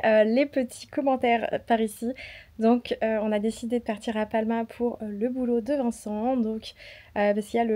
les petits commentaires par ici. Donc on a décidé de partir à Palma pour le boulot de Vincent. Donc parce qu'il y a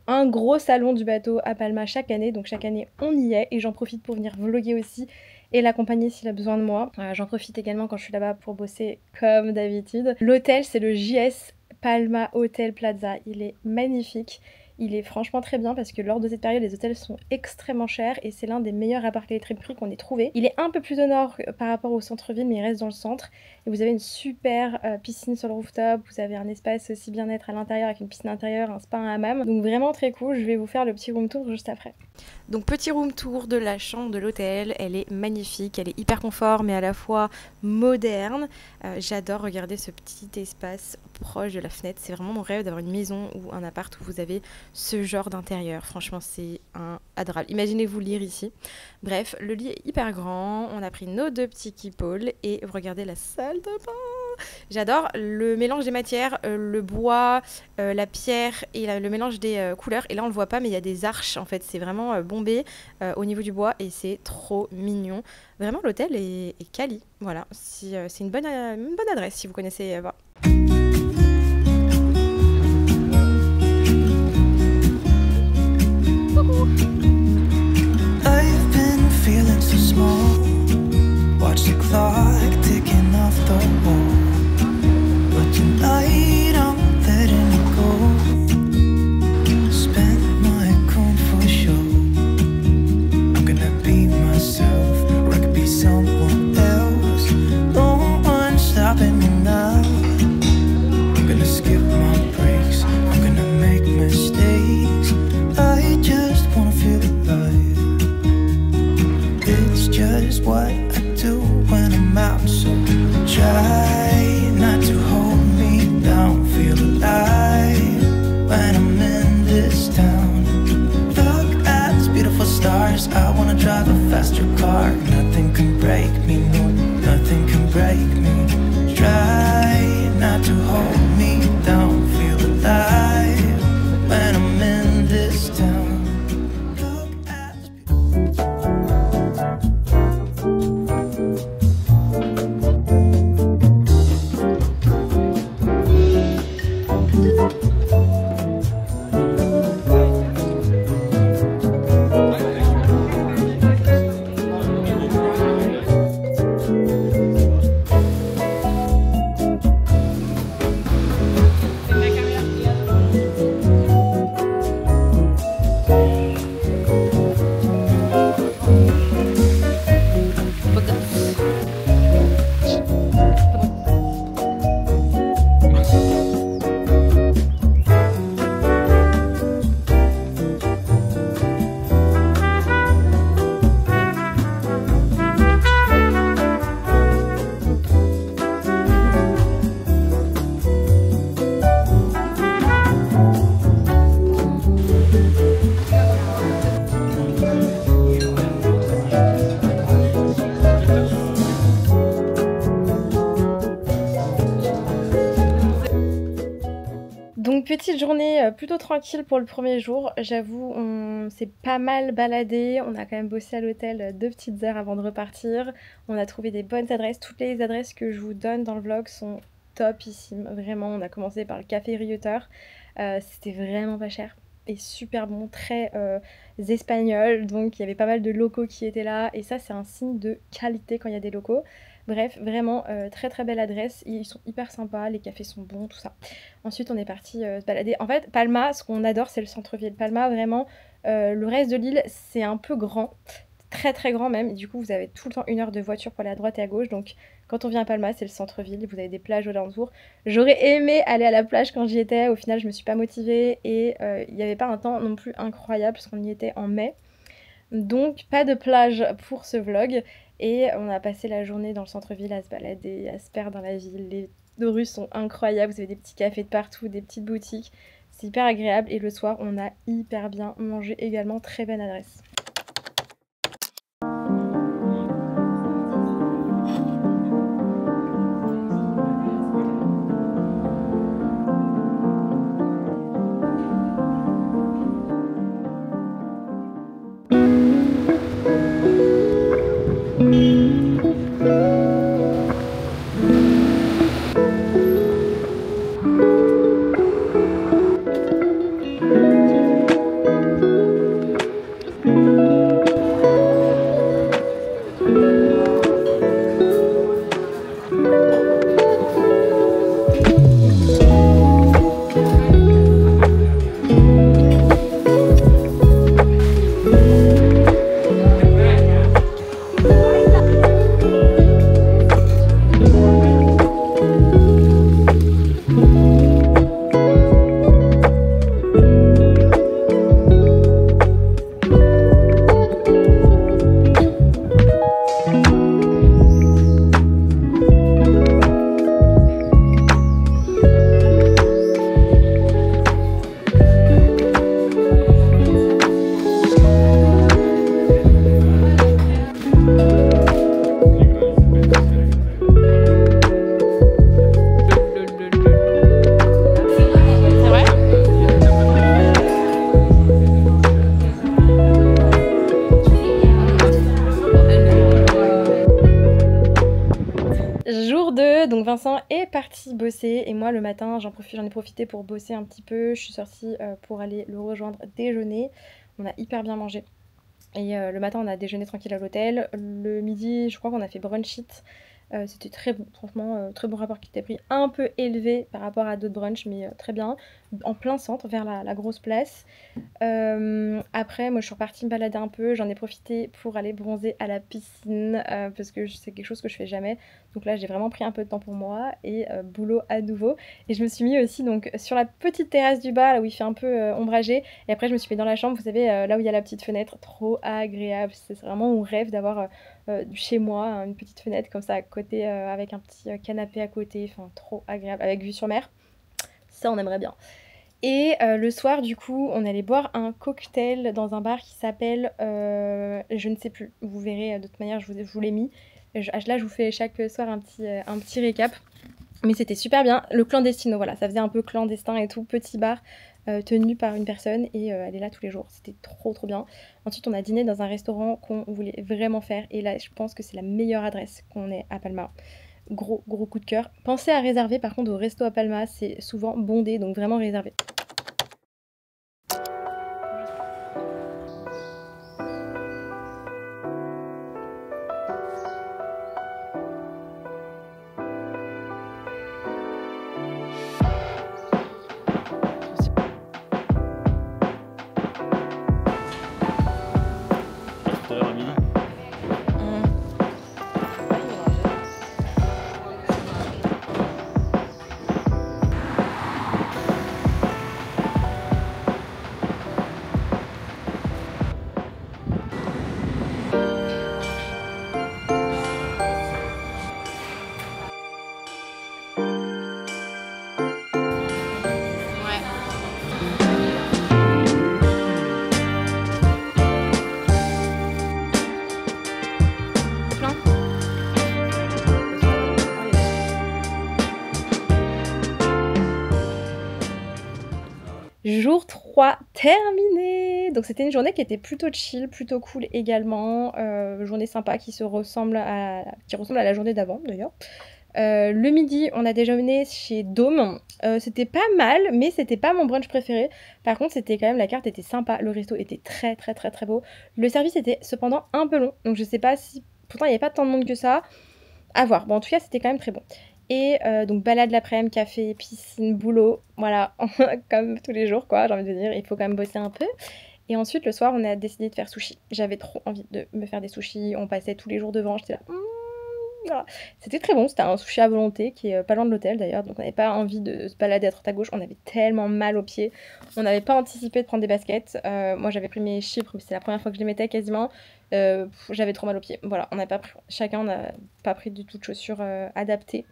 un gros salon du bateau à Palma chaque année. Donc chaque année on y est et j'en profite pour venir vlogger aussi et l'accompagner s'il a besoin de moi. J'en profite également quand je suis là-bas pour bosser comme d'habitude. L'hôtel c'est le JS Palma Hotel Plaza. Il est magnifique. Il est franchement très bien parce que lors de cette période, les hôtels sont extrêmement chers et c'est l'un des meilleurs appart qualité prix qu'on ait trouvé. Il est un peu plus au nord par rapport au centre-ville, mais il reste dans le centre. Et vous avez une super piscine sur le rooftop, vous avez un espace aussi bien-être à l'intérieur avec une piscine intérieure, un spa, un hammam. Donc vraiment très cool, je vais vous faire le petit room tour juste après. Donc petit room tour de la chambre de l'hôtel, elle est magnifique, elle est hyper confort mais à la fois moderne. J'adore regarder ce petit espace proche de la fenêtre, c'est vraiment mon rêve d'avoir une maison ou un appart où vous avez ce genre d'intérieur. Franchement c'est adorable, imaginez-vous lire ici. Bref, le lit est hyper grand, on a pris nos 2 petits keep-all et regardez la salle de bain. J'adore le mélange des matières, le bois, la pierre et le mélange des couleurs. Et là on le voit pas mais il y a des arches en fait, c'est vraiment bombé au niveau du bois et c'est trop mignon. Vraiment l'hôtel est quali, voilà, c'est une bonne adresse si vous connaissez. I've been feeling so small. Watch the clock ticking off the wall. But tonight I'm letting it go. Spend my coin for sure. I'm gonna be myself, or I could be someone else. No one's stopping me now. I'm gonna skip my breaks. I'm gonna make mistakes. I just wanna feel alive. It's just what I do when I'm out, so try not to hold me down. Feel alive when I'm in this town. Look at these beautiful stars. I wanna drive a faster car. Nothing can break me, no, nothing can break me. Try not to hold me down. Feel alive when I'm in this town. Look at these Donc petite journée plutôt tranquille pour le premier jour, j'avoue on s'est pas mal baladé, on a quand même bossé à l'hôtel 2 petites heures avant de repartir, on a trouvé des bonnes adresses, toutes les adresses que je vous donne dans le vlog sont topissimes, vraiment. On a commencé par le café Rieuter, c'était vraiment pas cher et super bon, très espagnol, donc il y avait pas mal de locaux qui étaient là et ça c'est un signe de qualité quand il y a des locaux. Bref, vraiment très très belle adresse, ils sont hyper sympas, les cafés sont bons, tout ça. Ensuite on est parti se balader. En fait Palma, ce qu'on adore c'est le centre-ville. Palma vraiment, le reste de l'île c'est un peu grand, très très grand même, et du coup vous avez tout le temps 1 heure de voiture pour aller à droite et à gauche, donc quand on vient à Palma c'est le centre-ville, vous avez des plages aux alentours. J'aurais aimé aller à la plage quand j'y étais, au final je me suis pas motivée et il n'y avait pas un temps non plus incroyable parce qu'on y était en mai. Donc pas de plage pour ce vlog et on a passé la journée dans le centre-ville à se balader, à se perdre dans la ville. Les rues sont incroyables, vous avez des petits cafés de partout, des petites boutiques, c'est hyper agréable et le soir on a hyper bien mangé également, très bonne adresse. parti bosser et moi le matin j'en ai profité pour bosser un petit peu. Je suis sortie pour aller le rejoindre déjeuner. On a hyper bien mangé. Et le matin, on a déjeuné tranquille à l'hôtel. Le midi, je crois qu'on a fait brunch it. C'était très bon, franchement, très bon rapport qualité-prix. Un peu élevé par rapport à d'autres brunchs, mais très bien. En plein centre, vers la grosse place. Après, moi, je suis repartie me balader un peu. J'en ai profité pour aller bronzer à la piscine parce que c'est quelque chose que je fais jamais. Donc là, j'ai vraiment pris un peu de temps pour moi et boulot à nouveau. Et je me suis mis aussi donc sur la petite terrasse du bas, là où il fait un peu ombragé. Et après, je me suis mis dans la chambre, vous savez, là où il y a la petite fenêtre. Trop agréable. C'est vraiment mon rêve d'avoir chez moi une petite fenêtre comme ça à côté avec un petit canapé à côté. Enfin, trop agréable. Avec vue sur mer. Ça, on aimerait bien. Et le soir, du coup, on allait boire un cocktail dans un bar qui s'appelle... je ne sais plus. Vous verrez, de toute manière, je vous l'ai mis. Là, je vous fais chaque soir un petit récap. Mais c'était super bien. Le clandestino, voilà, ça faisait un peu clandestin et tout. Petit bar tenu par une personne et elle est là tous les jours. C'était trop trop bien. Ensuite, on a dîné dans un restaurant qu'on voulait vraiment faire. Et là, je pense que c'est la meilleure adresse qu'on ait à Palma. Gros coup de cœur. Pensez à réserver par contre au resto à Palma. C'est souvent bondé, donc vraiment réservé. Jour 3 terminé. Donc c'était une journée qui était plutôt chill, plutôt cool également. Journée sympa qui ressemble à la journée d'avant d'ailleurs. Le midi, on a déjeuné chez Dôme. C'était pas mal, mais c'était pas mon brunch préféré. Par contre, c'était quand même, la carte était sympa. Le resto était très très très très beau. Le service était cependant un peu long. Donc je sais pas si... Pourtant, il n'y avait pas tant de monde que ça. À voir. Bon, en tout cas, c'était quand même très bon. Et donc balade l'après-midi, café, piscine, boulot, voilà, comme tous les jours quoi, j'ai envie de dire, il faut quand même bosser un peu. Et ensuite le soir on a décidé de faire sushi. J'avais trop envie de me faire des sushis, on passait tous les jours devant, j'étais là... Voilà. C'était très bon, c'était un sushi à volonté qui est pas loin de l'hôtel d'ailleurs, donc on n'avait pas envie de se balader à droite à gauche, on avait tellement mal aux pieds, on n'avait pas anticipé de prendre des baskets. Moi j'avais pris mes chypres, mais c'est la première fois que je les mettais quasiment. J'avais trop mal aux pieds. Voilà, on n'a pas pris, chacun n'a pas pris du tout de chaussures adaptées.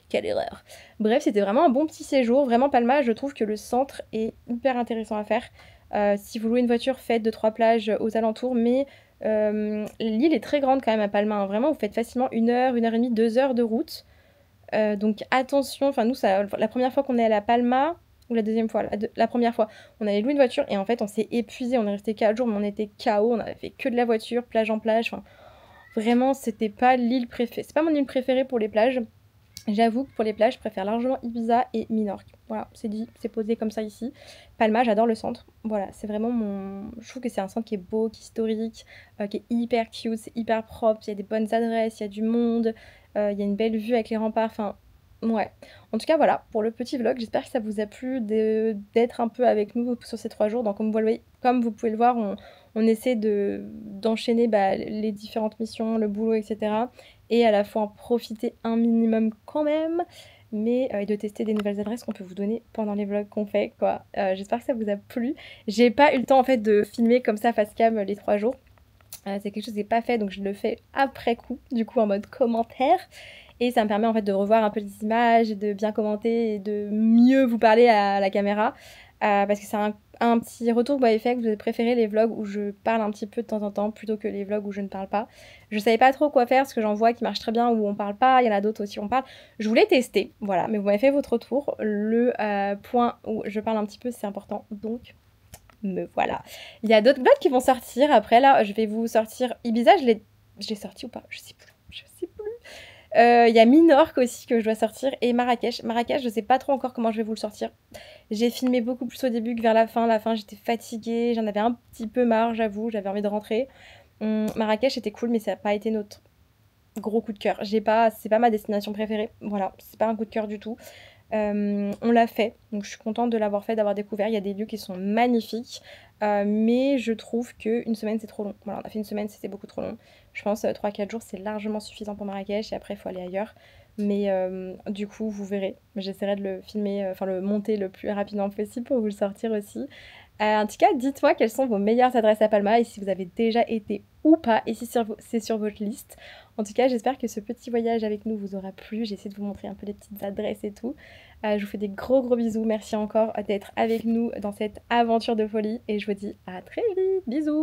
Quelle erreur. Bref, c'était vraiment un bon petit séjour. Vraiment Palma, je trouve que le centre est hyper intéressant à faire. Si vous louez une voiture, faites 2-3 plages aux alentours, mais l'île est très grande quand même à Palma. Hein. Vraiment, vous faites facilement 1 heure, 1 heure et demie, 2 heures de route. Donc attention, enfin nous, la première fois qu'on est allé à Palma, ou la deuxième fois, la première fois, on avait loué une voiture et en fait on s'est épuisé, on est resté 4 jours mais on était KO, on avait fait que de la voiture, plage en plage, enfin vraiment c'était pas l'île préférée, c'est pas mon île préférée pour les plages. J'avoue que pour les plages, je préfère largement Ibiza et Minorque. Voilà, c'est dit, c'est posé comme ça ici. Palma, j'adore le centre. Voilà, c'est vraiment mon... Je trouve que c'est un centre qui est beau, qui est historique, qui est hyper cute, c'est hyper propre, il y a des bonnes adresses, il y a du monde, il y a une belle vue avec les remparts, enfin... Ouais. En tout cas, voilà, pour le petit vlog, j'espère que ça vous a plu d'être un peu avec nous sur ces 3 jours. Donc, comme vous pouvez le voir, on essaie d'enchaîner les différentes missions, le boulot, etc. Et à la fois en profiter un minimum quand même, mais et de tester des nouvelles adresses qu'on peut vous donner pendant les vlogs qu'on fait, quoi. J'espère que ça vous a plu. J'ai pas eu le temps, en fait, de filmer comme ça face cam les 3 jours. C'est quelque chose qui n'est pas fait, donc je le fais après coup, du coup en mode commentaire. Et ça me permet en fait de revoir un peu les images, de bien commenter et de mieux vous parler à la caméra. Parce que c'est un petit retour que vous m'avez fait, que vous avez préféré les vlogs où je parle un petit peu de temps en temps plutôt que les vlogs où je ne parle pas. Je savais pas trop quoi faire parce que j'en vois qui marchent très bien où on parle pas, il y en a d'autres aussi où on parle. Je voulais tester, voilà, mais vous m'avez fait votre retour. Le point où je parle un petit peu, c'est important, donc me voilà. Il y a d'autres vlogs qui vont sortir après, là je vais vous sortir Ibiza, je l'ai sorti ou pas? Je sais plus. Il y a Minorque aussi que je dois sortir et Marrakech. Marrakech, je sais pas trop encore comment je vais vous le sortir. J'ai filmé beaucoup plus au début que vers la fin. La fin, j'étais fatiguée, j'en avais un petit peu marre, j'avoue, j'avais envie de rentrer. Marrakech était cool, mais ça n'a pas été notre gros coup de cœur. C'est pas ma destination préférée. Voilà, c'est pas un coup de cœur du tout. On l'a fait, donc je suis contente de l'avoir fait, d'avoir découvert. Il y a des lieux qui sont magnifiques, mais je trouve qu'une semaine c'est trop long. Voilà, on a fait une semaine, c'était beaucoup trop long. Je pense 3-4 jours c'est largement suffisant pour Marrakech et après il faut aller ailleurs. Mais du coup, vous verrez. J'essaierai de le filmer, enfin le monter le plus rapidement possible pour vous le sortir aussi. En tout cas, dites-moi quelles sont vos meilleures adresses à Palma et si vous avez déjà été ou pas et si c'est sur votre liste. En tout cas, j'espère que ce petit voyage avec nous vous aura plu. J'ai essayé de vous montrer un peu les petites adresses et tout. Je vous fais des gros gros bisous. Merci encore d'être avec nous dans cette aventure de folie et je vous dis à très vite. Bisous!